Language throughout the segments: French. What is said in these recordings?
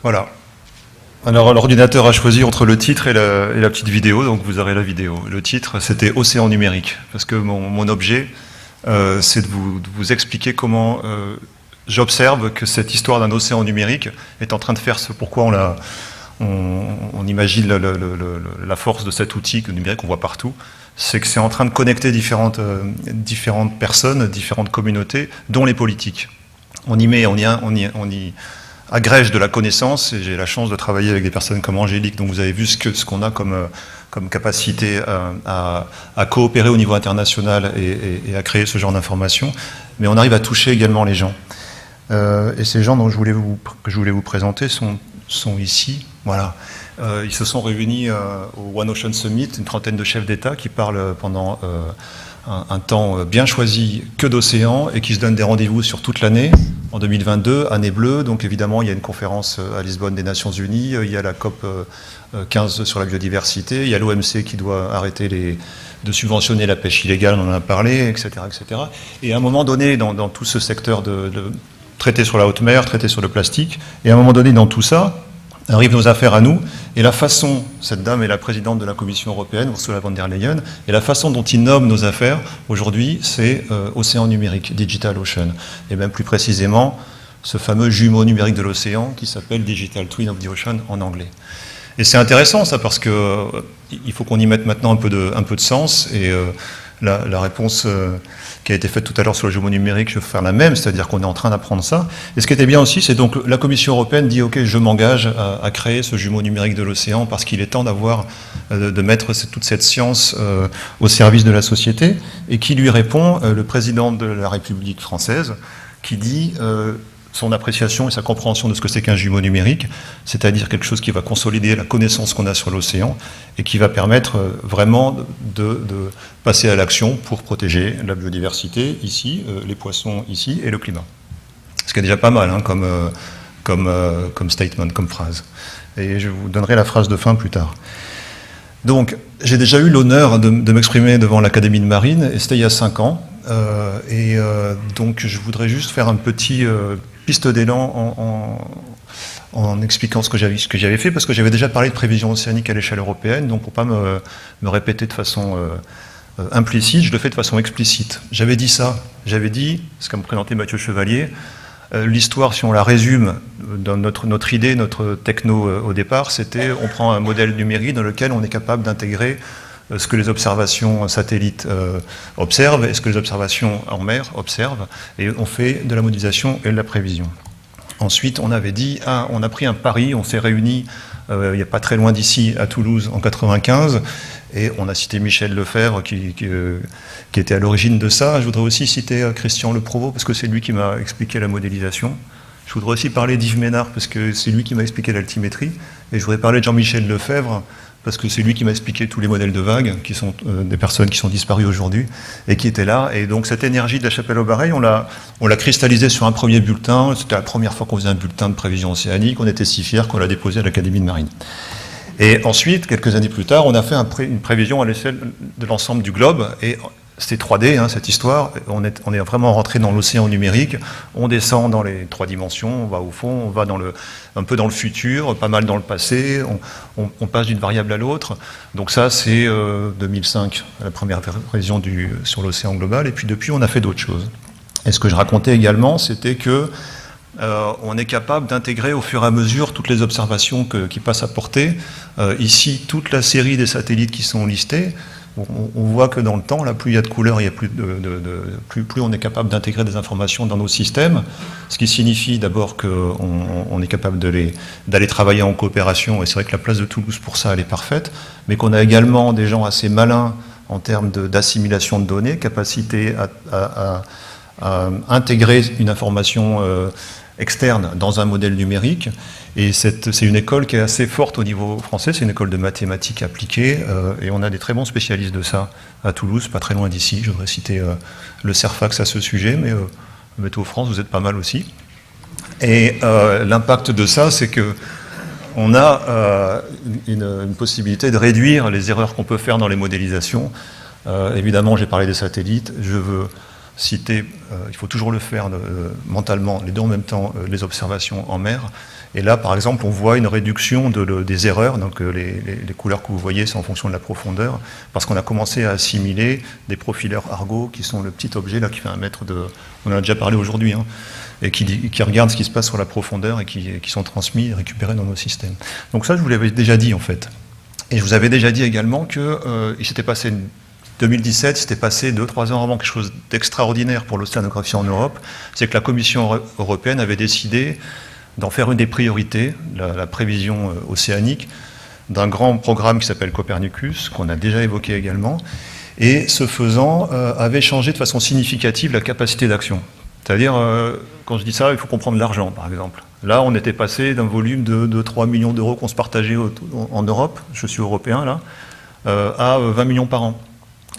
Voilà. Alors l'ordinateur a choisi entre le titre et la petite vidéo, donc vous aurez la vidéo. Le titre, c'était Océan numérique, parce que mon objet, c'est de vous expliquer comment j'observe que cette histoire d'un océan numérique est en train de faire ce pourquoi on imagine la force de cet outil numérique qu'on voit partout. C'est que c'est en train de connecter différentes personnes, différentes communautés, dont les politiques. On y agrège de la connaissance, et j'ai la chance de travailler avec des personnes comme Angélique, dont vous avez vu ce qu'on a comme capacité à coopérer au niveau international et à créer ce genre d'informations, mais on arrive à toucher également les gens. Et ces gens que je voulais vous présenter sont ici. Voilà. Ils se sont réunis au One Ocean Summit, une trentaine de chefs d'État qui parlent pendant un temps bien choisi que d'océan et qui se donnent des rendez-vous sur toute l'année. En 2022, année bleue, donc évidemment il y a une conférence à Lisbonne des Nations Unies, il y a la COP 15 sur la biodiversité, il y a l'OMC qui doit arrêter de subventionner la pêche illégale, on en a parlé, etc. etc. Et à un moment donné, dans tout ce secteur de traité sur la haute mer, traité sur le plastique, et à un moment donné dans tout ça, arrivent nos affaires à nous, et la façon, cette dame est la présidente de la Commission européenne, Ursula von der Leyen, et la façon dont ils nomment nos affaires, aujourd'hui, c'est Océan numérique, Digital Ocean, et même plus précisément, ce fameux jumeau numérique de l'océan qui s'appelle Digital Twin of the Ocean en anglais. Et c'est intéressant ça, parce que il faut qu'on y mette maintenant un peu de sens, et la réponse qui a été faite tout à l'heure sur le jumeau numérique, je vais faire la même, c'est-à-dire qu'on est en train d'apprendre ça. Et ce qui était bien aussi, c'est donc la Commission européenne dit « Ok, je m'engage à créer ce jumeau numérique de l'océan parce qu'il est temps de mettre toute cette science au service de la société. » Et qui lui répond le président de la République française, qui dit son appréciation et sa compréhension de ce que c'est qu'un jumeau numérique, c'est-à-dire quelque chose qui va consolider la connaissance qu'on a sur l'océan et qui va permettre vraiment de passer à l'action pour protéger la biodiversité ici, les poissons ici et le climat. Ce qui est déjà pas mal hein, comme statement, comme phrase. Et je vous donnerai la phrase de fin plus tard. Donc, j'ai déjà eu l'honneur de m'exprimer devant l'Académie de Marine, et c'était il y a 5 ans. Donc, je voudrais juste faire un petit piste d'élan en expliquant ce que j'avais fait, parce que j'avais déjà parlé de prévision océanique à l'échelle européenne, donc pour ne pas me répéter de façon implicite, je le fais de façon explicite. J'avais dit ça, ce qu'a me présenté Mathieu Chevalier, l'histoire, si on la résume, dans notre idée, notre techno au départ, c'était on prend un modèle numérique dans lequel on est capable d'intégrer ce que les observations satellites observent et ce que les observations en mer observent, et on fait de la modélisation et de la prévision. Ensuite, on avait dit, on a pris un pari, on s'est réunis il n'y a pas très loin d'ici, à Toulouse, en 95, et on a cité Michel Lefebvre qui était à l'origine de ça. Je voudrais aussi citer Christian Le Provost, parce que c'est lui qui m'a expliqué la modélisation. Je voudrais aussi parler d'Yves Ménard, parce que c'est lui qui m'a expliqué l'altimétrie, et je voudrais parler de Jean-Michel Lefebvre, parce que c'est lui qui m'a expliqué tous les modèles de vagues, qui sont des personnes qui sont disparues aujourd'hui, et qui étaient là. Et donc cette énergie de la chapelle au Bareil, on l'a cristallisée sur un premier bulletin. C'était la première fois qu'on faisait un bulletin de prévision océanique. On était si fiers qu'on l'a déposé à l'Académie de Marine. Et ensuite, quelques années plus tard, on a fait une prévision à l'échelle de l'ensemble du globe, et c'était 3D, hein, cette histoire. On est vraiment rentré dans l'océan numérique. On descend dans les 3 dimensions, on va au fond, on va un peu dans le futur, pas mal dans le passé. On passe d'une variable à l'autre. Donc ça, c'est 2005, la première prévision sur l'océan global. Et puis depuis, on a fait d'autres choses. Et ce que je racontais également, c'était que on est capable d'intégrer au fur et à mesure toutes les observations qui passent à portée. Ici, toute la série des satellites qui sont listés. On voit que dans le temps, là, plus il y a de couleurs, il y a plus on est capable d'intégrer des informations dans nos systèmes, ce qui signifie d'abord qu'on est capable d'aller travailler en coopération, et c'est vrai que la place de Toulouse pour ça, elle est parfaite, mais qu'on a également des gens assez malins en termes d'assimilation de données, capacité à intégrer une information externe dans un modèle numérique. Et c'est une école qui est assez forte au niveau français, c'est une école de mathématiques appliquées, et on a des très bons spécialistes de ça à Toulouse, pas très loin d'ici. Je voudrais citer le CERFAX à ce sujet, mais Météo France, vous êtes pas mal aussi. Et l'impact de ça, c'est que on a une possibilité de réduire les erreurs qu'on peut faire dans les modélisations. Évidemment, j'ai parlé des satellites, je veux citer, il faut toujours le faire mentalement, les deux en même temps, les observations en mer. Et là, par exemple, on voit une réduction des erreurs, donc les couleurs que vous voyez, c'est en fonction de la profondeur, parce qu'on a commencé à assimiler des profileurs Argo, qui sont le petit objet là qui fait 1 mètre de... On en a déjà parlé aujourd'hui, hein, et qui regardent ce qui se passe sur la profondeur et qui sont transmis et récupérés dans nos systèmes. Donc ça, je vous l'avais déjà dit, en fait. Et je vous avais déjà dit également qu'il s'était passé... 2017, il s'était passé 2-3 ans avant quelque chose d'extraordinaire pour l'océanographie en Europe, c'est que la Commission européenne avait décidé d'en faire une des priorités, la prévision océanique, d'un grand programme qui s'appelle Copernicus, qu'on a déjà évoqué également, et ce faisant, avait changé de façon significative la capacité d'action. C'est-à-dire, quand je dis ça, il faut comprendre l'argent, par exemple. Là, on était passé d'un volume de 3 millions d'euros qu'on se partageait en Europe, je suis européen là, à 20 millions par an.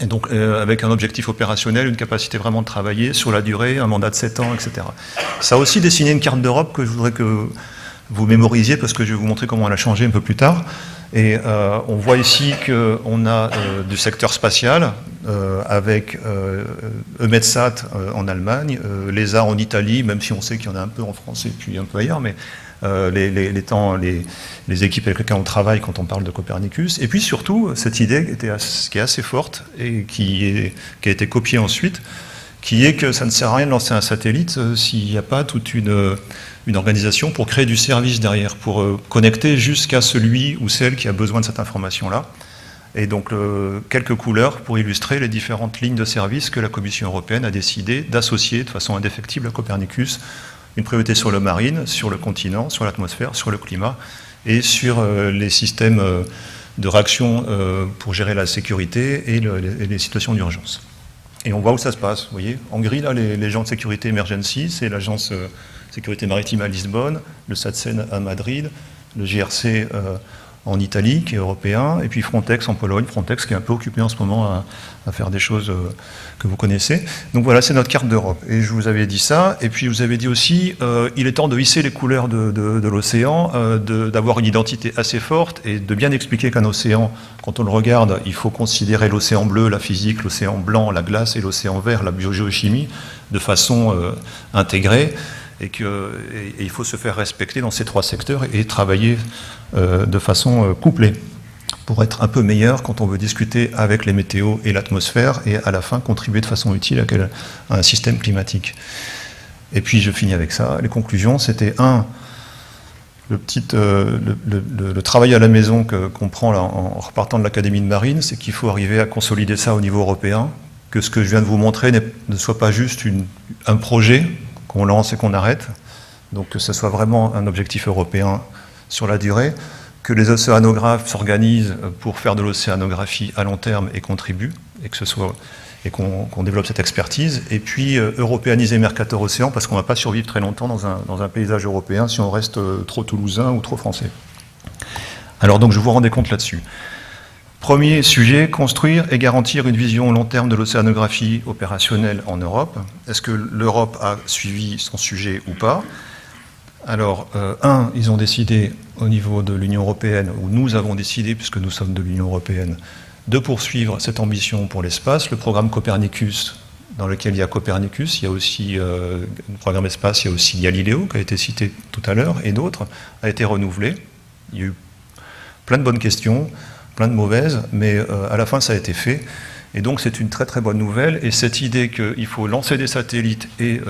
Et donc, avec un objectif opérationnel, une capacité vraiment de travailler sur la durée, un mandat de 7 ans, etc. Ça a aussi dessiné une carte d'Europe que je voudrais que vous mémorisiez, parce que je vais vous montrer comment elle a changé un peu plus tard. Et on voit ici qu'on a du secteur spatial, avec EUMETSAT en Allemagne, l'ESA en Italie, même si on sait qu'il y en a un peu en France et puis un peu ailleurs, mais les équipes avec lesquelles on travaille quand on parle de Copernicus, et puis surtout cette idée qui est assez forte et qui a été copiée ensuite, qui est que ça ne sert à rien de lancer un satellite s'il n'y a pas toute une organisation pour créer du service derrière, pour connecter jusqu'à celui ou celle qui a besoin de cette information-là. Et donc quelques couleurs pour illustrer les différentes lignes de service que la Commission européenne a décidé d'associer de façon indéfectible à Copernicus. Une priorité sur le marine, sur le continent, sur l'atmosphère, sur le climat et sur les systèmes de réaction pour gérer la sécurité et les situations d'urgence. Et on voit où ça se passe, vous voyez. En gris, là, les gens de sécurité emergency, c'est l'agence sécurité maritime à Lisbonne, le SATSEN à Madrid, le GRC en Italie, qui est européen, et puis Frontex en Pologne, Frontex qui est un peu occupé en ce moment à faire des choses que vous connaissez. Donc voilà, c'est notre carte d'Europe. Et je vous avais dit ça, et puis je vous avais dit aussi, il est temps de hisser les couleurs de l'océan, d'avoir une identité assez forte, et de bien expliquer qu'un océan, quand on le regarde, il faut considérer l'océan bleu, la physique, l'océan blanc, la glace, et l'océan vert, la biogéochimie, de façon intégrée, et il faut se faire respecter dans ces 3 secteurs et travailler de façon couplée pour être un peu meilleur quand on veut discuter avec les météos et l'atmosphère et à la fin contribuer de façon utile à un système climatique. Et puis je finis avec ça. Les conclusions, c'était le travail à la maison qu'on prend là, en repartant de l'Académie de Marine, c'est qu'il faut arriver à consolider ça au niveau européen, que ce que je viens de vous montrer ne soit pas juste un projet qu'on lance et qu'on arrête, donc que ce soit vraiment un objectif européen sur la durée, que les océanographes s'organisent pour faire de l'océanographie à long terme et contribuent, et qu'on développe cette expertise, et puis européaniser Mercator Océan, parce qu'on ne va pas survivre très longtemps dans un paysage européen si on reste trop toulousain ou trop français. Alors donc je vous rendais compte là-dessus. Premier sujet, construire et garantir une vision long terme de l'océanographie opérationnelle en Europe. Est-ce que l'Europe a suivi son sujet ou pas? Alors, ils ont décidé au niveau de l'Union européenne, ou nous avons décidé, puisque nous sommes de l'Union européenne, de poursuivre cette ambition pour l'espace. Le programme Copernicus, dans lequel il y a Copernicus, il y a aussi le programme espace, il y a aussi Galileo, qui a été cité tout à l'heure, et d'autres, a été renouvelé. Il y a eu plein de bonnes questions, plein de mauvaises, mais à la fin ça a été fait, et donc c'est une très très bonne nouvelle, et cette idée qu'il faut lancer des satellites et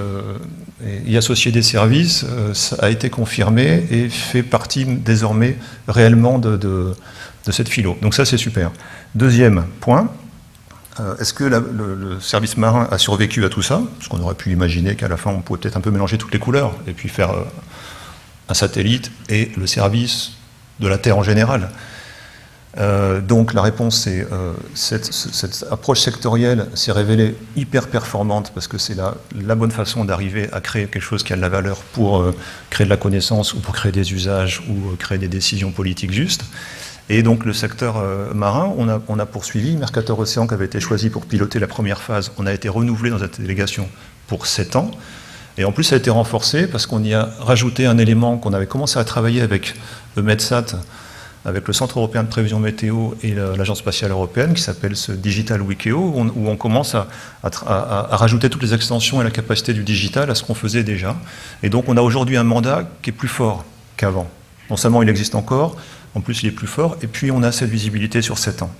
y associer des services, ça a été confirmé et fait partie désormais réellement de cette philo, donc ça c'est super. Deuxième point, est-ce que le service marin a survécu à tout ça? Parce qu'on aurait pu imaginer qu'à la fin on pouvait peut-être un peu mélanger toutes les couleurs, et puis faire un satellite et le service de la Terre en général. Donc la réponse, c'est cette approche sectorielle s'est révélée hyper performante parce que c'est la bonne façon d'arriver à créer quelque chose qui a de la valeur pour créer de la connaissance ou pour créer des usages ou créer des décisions politiques justes. Et donc le secteur marin, on a poursuivi. Mercator Océan, qui avait été choisi pour piloter la première phase, on a été renouvelé dans cette délégation pour 7 ans. Et en plus, ça a été renforcé parce qu'on y a rajouté un élément qu'on avait commencé à travailler avec EUMETSAT, avec le Centre européen de prévision météo et l'Agence spatiale européenne, qui s'appelle ce Digital Wikeo, où on commence à rajouter toutes les extensions et la capacité du digital à ce qu'on faisait déjà. Et donc on a aujourd'hui un mandat qui est plus fort qu'avant. Non seulement il existe encore, en plus il est plus fort, et puis on a cette visibilité sur 7 ans.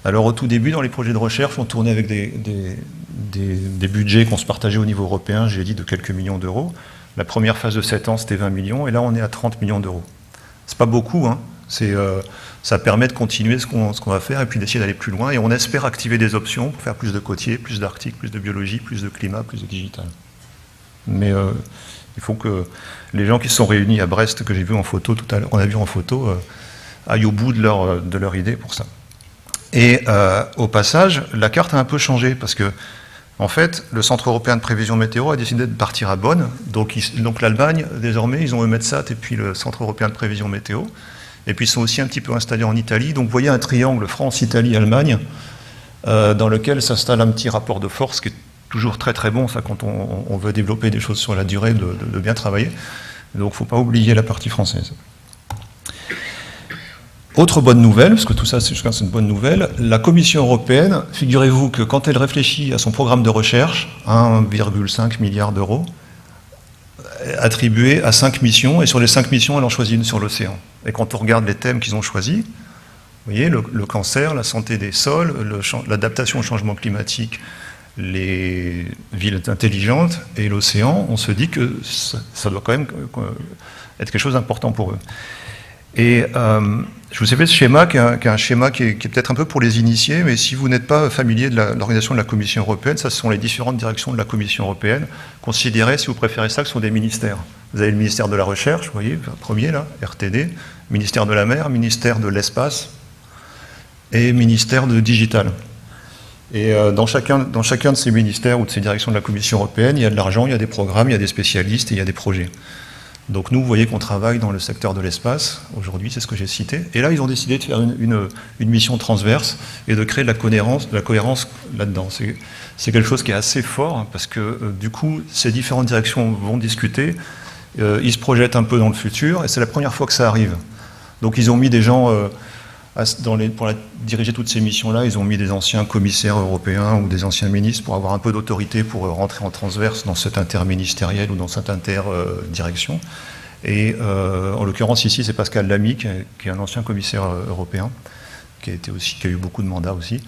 Alors au tout début, dans les projets de recherche, on tournait avec des budgets qu'on se partageait au niveau européen, j'ai dit de quelques millions d'euros. La première phase de 7 ans, c'était 20 millions, et là on est à 30 millions d'euros. C'est pas beaucoup, hein. Ça permet de continuer ce qu'on va faire, et puis d'essayer d'aller plus loin, et on espère activer des options pour faire plus de côtiers, plus d'arctique, plus de biologie, plus de climat, plus de digital. Mais il faut que les gens qui se sont réunis à Brest, que j'ai vu en photo tout à l'heure, on a vu en photo, aillent au bout de leur idée pour ça. Et au passage, la carte a un peu changé, parce que en fait, le Centre européen de prévision météo a décidé de partir à Bonn, donc l'Allemagne, désormais, ils ont EUMETSAT et puis le Centre européen de prévision météo, et puis ils sont aussi un petit peu installés en Italie, donc vous voyez un triangle France, Italie, Allemagne, dans lequel s'installe un petit rapport de force qui est toujours très très bon, ça, quand on veut développer des choses sur la durée, de bien travailler. Donc il ne faut pas oublier la partie française. Autre bonne nouvelle, parce que tout ça c'est une bonne nouvelle, la Commission européenne, figurez-vous que quand elle réfléchit à son programme de recherche, 1,5 milliard d'euros, attribué à 5 missions, et sur les 5 missions, elle en choisit une sur l'océan. Et quand on regarde les thèmes qu'ils ont choisis, vous voyez, le cancer, la santé des sols, l'adaptation au changement climatique, les villes intelligentes et l'océan, on se dit que ça doit quand même être quelque chose d'important pour eux. Et je vous ai fait ce schéma, qui est un schéma qui est peut-être un peu pour les initiés, mais si vous n'êtes pas familier de l'organisation de la Commission européenne, ça ce sont les différentes directions de la Commission européenne. Considérez, si vous préférez ça, que ce sont des ministères. Vous avez le ministère de la Recherche, vous voyez, le premier là, RTD, ministère de la Mer, ministère de l'Espace et ministère de Digital. Et dans chacun de ces ministères ou de ces directions de la Commission européenne, il y a de l'argent, il y a des programmes, il y a des spécialistes et il y a des projets. Donc nous, vous voyez qu'on travaille dans le secteur de l'espace, aujourd'hui, c'est ce que j'ai cité. Et là, ils ont décidé de faire une mission transverse et de créer de la cohérence là-dedans. C'est quelque chose qui est assez fort, parce que du coup, ces différentes directions vont discuter, ils se projettent un peu dans le futur, et c'est la première fois que ça arrive. Donc ils ont mis des gens, pour diriger toutes ces missions-là, ils ont mis des anciens commissaires européens ou des anciens ministres pour avoir un peu d'autorité pour rentrer en transverse dans cet interministériel ou dans cette interdirection. Et en l'occurrence ici, c'est Pascal Lamy, qui est un ancien commissaire européen, qui a eu beaucoup de mandats aussi.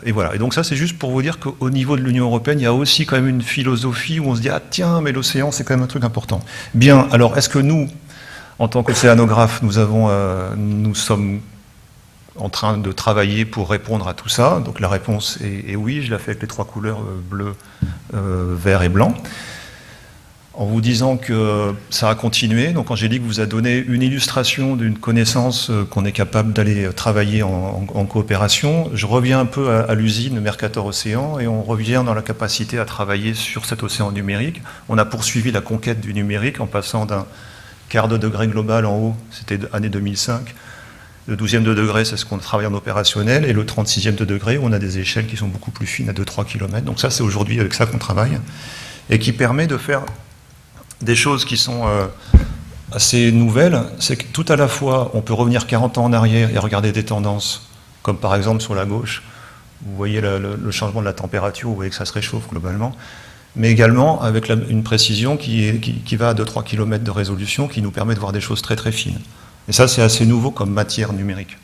Et voilà. Et donc ça, c'est juste pour vous dire qu'au niveau de l'Union européenne, il y a aussi quand même une philosophie où on se dit « Ah tiens, mais l'océan, c'est quand même un truc important ». Bien, alors est-ce que nous, en tant qu'océanographes, nous sommes en train de travailler pour répondre à tout ça? Donc la réponse est oui, je l'ai fait avec les 3 couleurs bleu, vert et blanc. En vous disant que ça a continué, donc Angélique vous a donné une illustration d'une connaissance qu'on est capable d'aller travailler en coopération. Je reviens un peu à l'usine Mercator Océan et on revient dans la capacité à travailler sur cet océan numérique. On a poursuivi la conquête du numérique en passant d'un quart de degré global en haut, c'était année 2005. Le 12e de degré, c'est ce qu'on travaille en opérationnel, et le 36e de degré, on a des échelles qui sont beaucoup plus fines, à 2-3 km. Donc ça, c'est aujourd'hui avec ça qu'on travaille, et qui permet de faire des choses qui sont assez nouvelles. C'est que tout à la fois, on peut revenir 40 ans en arrière et regarder des tendances, comme par exemple sur la gauche, vous voyez le changement de la température, vous voyez que ça se réchauffe globalement, mais également avec une précision qui va à 2-3 km de résolution, qui nous permet de voir des choses très très fines. Et ça, c'est assez nouveau comme matière numérique.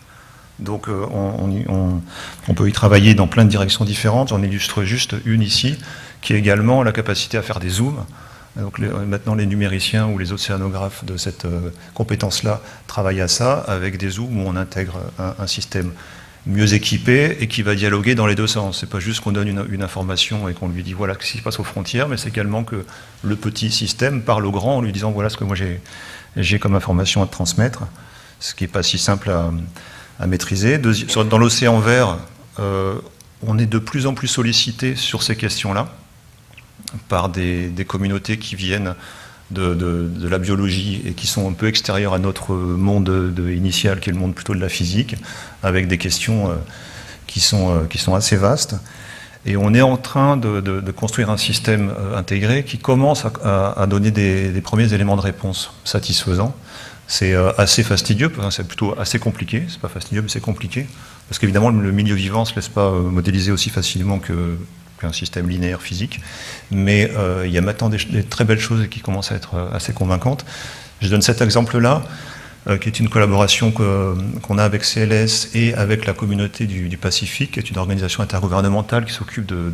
Donc on peut y travailler dans plein de directions différentes. J'en illustre juste une ici, qui est également la capacité à faire des zooms. Donc maintenant, les numériciens ou les océanographes de cette compétence-là travaillent à ça, avec des zooms où on intègre un système mieux équipé et qui va dialoguer dans les deux sens. C'est pas juste qu'on donne une information et qu'on lui dit voilà ce qui se passe aux frontières, mais c'est également que le petit système parle au grand en lui disant voilà ce que moi j'ai comme information à te transmettre, ce qui n'est pas si simple à maîtriser. Dans l'océan vert, on est de plus en plus sollicité sur ces questions-là par des communautés qui viennent de la biologie et qui sont un peu extérieures à notre monde initial, qui est le monde plutôt de la physique, avec des questions qui sont assez vastes. Et on est en train de construire un système intégré qui commence à donner des premiers éléments de réponse satisfaisants. C'est assez fastidieux, c'est plutôt assez compliqué, c'est pas fastidieux mais c'est compliqué, parce qu'évidemment le milieu vivant ne se laisse pas modéliser aussi facilement qu'un système linéaire physique, mais il y a maintenant des très belles choses qui commencent à être assez convaincantes. Je donne cet exemple-là, qui est une collaboration qu'on a avec CLS et avec la communauté du Pacifique, qui est une organisation intergouvernementale qui s'occupe de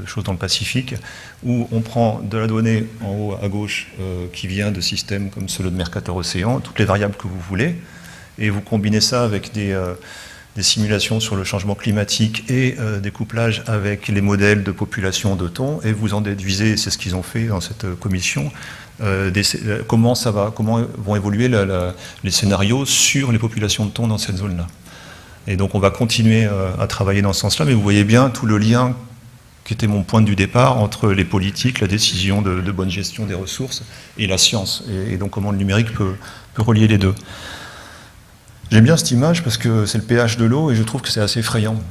choses dans le Pacifique, où on prend de la donnée en haut à gauche qui vient de systèmes comme ceux de Mercator Océan, toutes les variables que vous voulez, et vous combinez ça avec des simulations sur le changement climatique et des couplages avec les modèles de population de thon, et vous en déduisez, c'est ce qu'ils ont fait dans cette commission, comment vont évoluer les scénarios sur les populations de thon dans cette zone-là. Et donc on va continuer à travailler dans ce sens-là, mais vous voyez bien tout le lien qui était mon point de départ entre les politiques, la décision de bonne gestion des ressources et la science, et donc comment le numérique peut relier les deux. J'aime bien cette image parce que c'est le pH de l'eau et je trouve que c'est assez effrayant.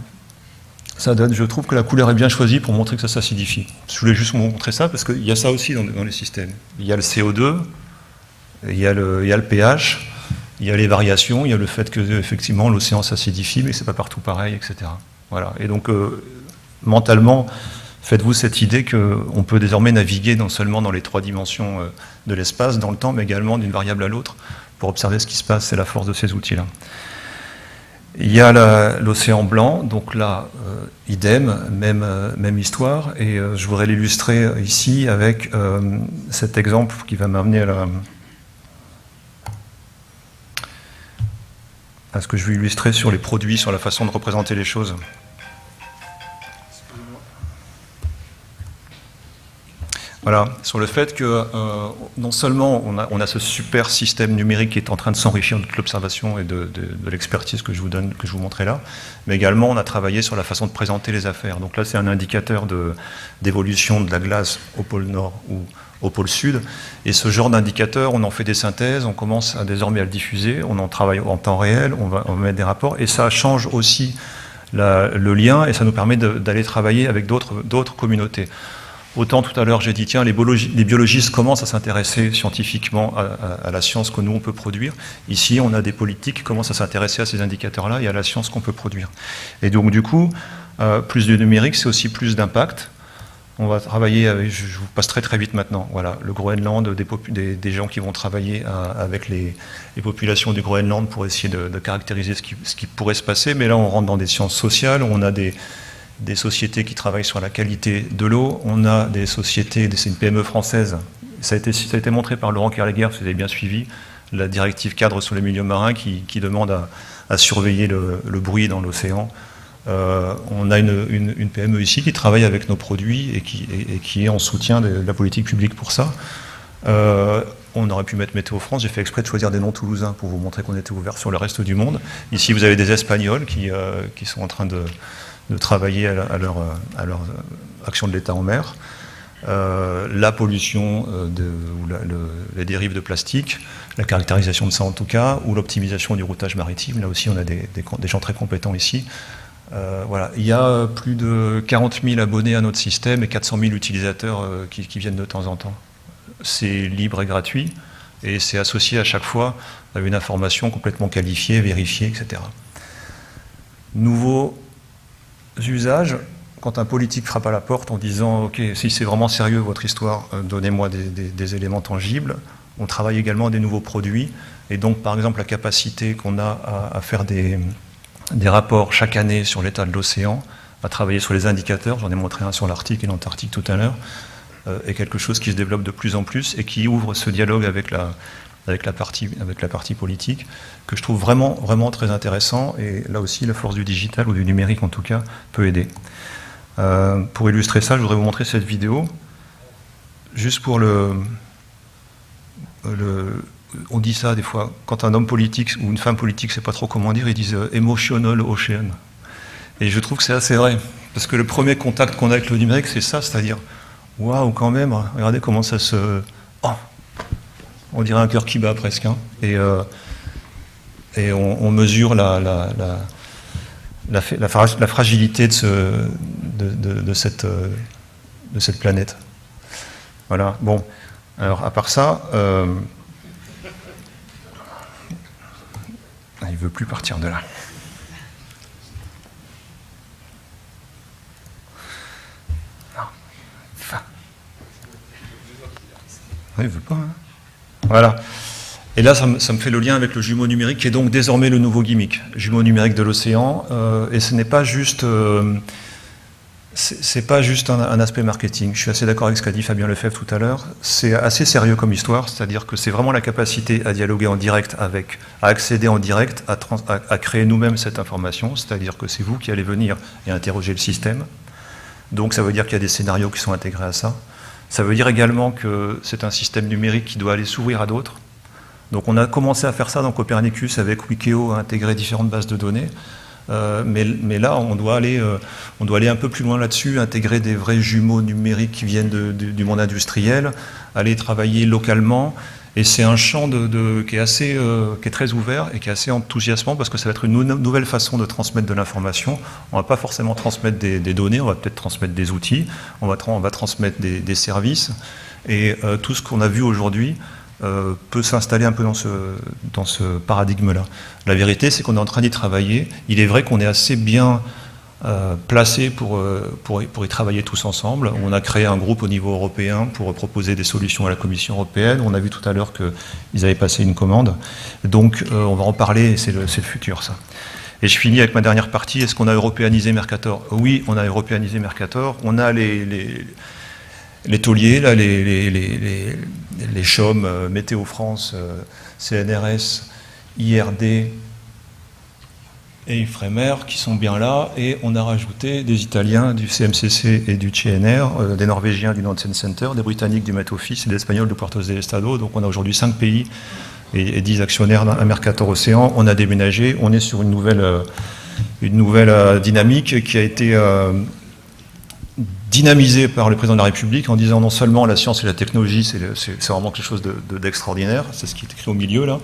Je trouve que la couleur est bien choisie pour montrer que ça s'acidifie. Je voulais juste vous montrer ça parce qu'il y a ça aussi dans les systèmes. Il y a le CO2, il y a le pH, il y a les variations, il y a le fait que effectivement l'océan s'acidifie, mais c'est pas partout pareil, etc. Voilà. Et donc mentalement, faites-vous cette idée qu'on peut désormais naviguer non seulement dans les 3 dimensions de l'espace, dans le temps, mais également d'une variable à l'autre pour observer ce qui se passe. C'est la force de ces outils-là. Il y a l'océan blanc, donc là, idem, même histoire, et je voudrais l'illustrer ici avec cet exemple qui va m'amener à ce que je vais illustrer sur les produits, sur la façon de représenter les choses. Voilà, sur le fait que non seulement on a ce super système numérique qui est en train de s'enrichir de toute l'observation et de l'expertise que je vous montrais là, mais également on a travaillé sur la façon de présenter les affaires. Donc là c'est un indicateur d'évolution de la glace au pôle nord ou au pôle sud, et ce genre d'indicateur, on en fait des synthèses, on commence désormais à le diffuser, on en travaille en temps réel, on va mettre des rapports, et ça change aussi le lien, et ça nous permet d'aller travailler avec d'autres communautés. Autant tout à l'heure j'ai dit, tiens, les biologistes commencent à s'intéresser scientifiquement à la science que nous on peut produire. Ici, on a des politiques qui commencent à s'intéresser à ces indicateurs-là et à la science qu'on peut produire. Et donc du coup, plus de numérique, c'est aussi plus d'impact. On va travailler avec, je vous passe très vite maintenant, voilà, le Groenland, des gens qui vont travailler avec les populations du Groenland pour essayer de caractériser ce qui pourrait se passer, mais là on rentre dans des sciences sociales, on a des sociétés qui travaillent sur la qualité de l'eau, on a des sociétés, c'est une PME française, ça a été montré par Laurent Kerleguer, si vous avez bien suivi, la directive cadre sur les milieux marins qui demande à surveiller le bruit dans l'océan. On a une PME ici qui travaille avec nos produits et qui est en soutien de la politique publique pour ça. On aurait pu mettre Météo France, j'ai fait exprès de choisir des noms toulousains pour vous montrer qu'on était ouvert sur le reste du monde. Ici vous avez des Espagnols qui sont en train de travailler à leur action de l'État en mer, la pollution ou les dérives de plastique, la caractérisation de ça en tout cas, ou l'optimisation du routage maritime. Là aussi, on a des gens très compétents ici. Voilà. Il y a plus de 40 000 abonnés à notre système et 400 000 utilisateurs qui viennent de temps en temps. C'est libre et gratuit, et c'est associé à chaque fois à une information complètement qualifiée, vérifiée, etc. Nouveau usages, quand un politique frappe à la porte en disant « Ok, si c'est vraiment sérieux votre histoire, donnez-moi des éléments tangibles », on travaille également des nouveaux produits, et donc par exemple la capacité qu'on a à faire des rapports chaque année sur l'état de l'océan, à travailler sur les indicateurs, j'en ai montré un sur l'Arctique et l'Antarctique tout à l'heure, est quelque chose qui se développe de plus en plus et qui ouvre ce dialogue avec la partie politique, que je trouve vraiment très intéressant, et là aussi la force du digital, ou du numérique en tout cas, peut aider. Pour illustrer ça, je voudrais vous montrer cette vidéo, juste pour on dit ça des fois, quand un homme politique ou une femme politique ne sait pas trop comment dire, ils disent « emotional ocean ». Et je trouve que c'est assez vrai, parce que le premier contact qu'on a avec le numérique, c'est ça, c'est-à-dire « waouh, quand même, regardez comment ça se... Oh !» On dirait un cœur qui bat presque, hein. Et on mesure la fragilité de cette planète. Voilà. Bon, alors à part ça, il veut plus partir de là. Non. Enfin. Il veut pas. Hein. Voilà. Et là, ça me fait le lien avec le jumeau numérique, qui est donc désormais le nouveau gimmick, jumeau numérique de l'océan. Et ce n'est pas juste, c'est pas juste un aspect marketing. Je suis assez d'accord avec ce qu'a dit Fabien Lefebvre tout à l'heure. C'est assez sérieux comme histoire, c'est-à-dire que c'est vraiment la capacité à dialoguer en direct avec, à accéder en direct, à créer nous-mêmes cette information. C'est-à-dire que c'est vous qui allez venir et interroger le système. Donc ça veut dire qu'il y a des scénarios qui sont intégrés à ça. Ça veut dire également que c'est un système numérique qui doit aller s'ouvrir à d'autres. Donc on a commencé à faire ça dans Copernicus avec Wikeo, à intégrer différentes bases de données. Mais là, on doit aller un peu plus loin là-dessus, intégrer des vrais jumeaux numériques qui viennent du monde industriel, aller travailler localement. Et c'est un champ qui est très ouvert et qui est assez enthousiasmant parce que ça va être une nouvelle façon de transmettre de l'information. On ne va pas forcément transmettre des données, on va peut-être transmettre des outils, on va transmettre des services. Et tout ce qu'on a vu aujourd'hui peut s'installer un peu dans ce paradigme-là. La vérité, c'est qu'on est en train d'y travailler. Il est vrai qu'on est assez bien placé pour y travailler tous ensemble. On a créé un groupe au niveau européen pour proposer des solutions à la Commission européenne. On a vu tout à l'heure qu'ils avaient passé une commande. Donc on va en parler, et c'est le futur, ça. Et je finis avec ma dernière partie. Est-ce qu'on a européanisé Mercator? Oui, on a européanisé Mercator. On a les tauliers, là, les CHOM, Météo France, CNRS, IRD et Ifremer qui sont bien là, et on a rajouté des Italiens du CMCC et du CNR, des Norvégiens du Nansen Center, des Britanniques du Met Office et des Espagnols de Puertos del Estado. Donc on a aujourd'hui 5 pays et 10 actionnaires à Mercator Océan. On a déménagé, on est sur une nouvelle dynamique qui a été dynamisé par le président de la République en disant non seulement la science et la technologie, c'est vraiment quelque chose d'extraordinaire, c'est ce qui est écrit au milieu là,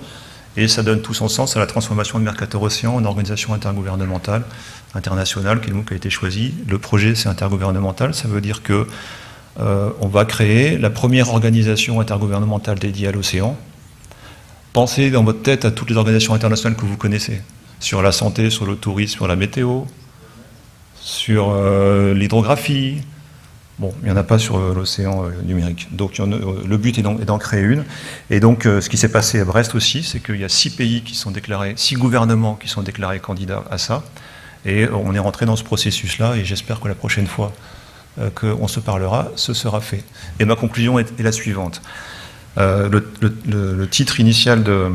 et ça donne tout son sens à la transformation de Mercator Océan en organisation intergouvernementale, internationale, qui a été choisie. Le projet, c'est intergouvernemental, ça veut dire que on va créer la première organisation intergouvernementale dédiée à l'océan. Pensez dans votre tête à toutes les organisations internationales que vous connaissez, sur la santé, sur le tourisme, sur la météo, sur l'hydrographie. Bon, il n'y en a pas sur l'océan numérique. Donc le but est d'en créer une. Et donc ce qui s'est passé à Brest aussi, c'est qu'il y a 6 pays qui sont déclarés, 6 gouvernements qui sont déclarés candidats à ça. Et on est rentré dans ce processus-là, et j'espère que la prochaine fois qu'on se parlera, ce sera fait. Et ma conclusion est la suivante. Le titre initial de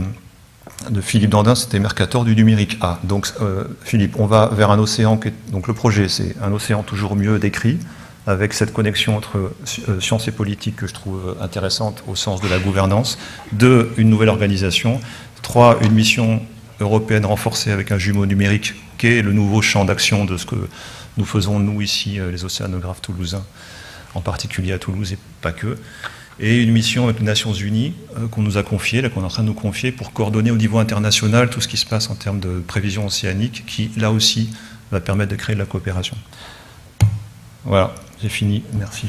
Philippe Dandin, c'était Mercator du numérique A. Donc Philippe, on va vers un océan, donc le projet, c'est un océan toujours mieux décrit, avec cette connexion entre science et politique que je trouve intéressante au sens de la gouvernance. 2, une nouvelle organisation. 3, une mission européenne renforcée avec un jumeau numérique qui est le nouveau champ d'action de ce que nous faisons, nous, ici, les océanographes toulousains, en particulier à Toulouse et pas que. Et une mission avec les Nations Unies qu'on nous a confiée, qu'on est en train de nous confier pour coordonner au niveau international tout ce qui se passe en termes de prévision océanique, qui, là aussi, va permettre de créer de la coopération. Voilà, j'ai fini. Merci.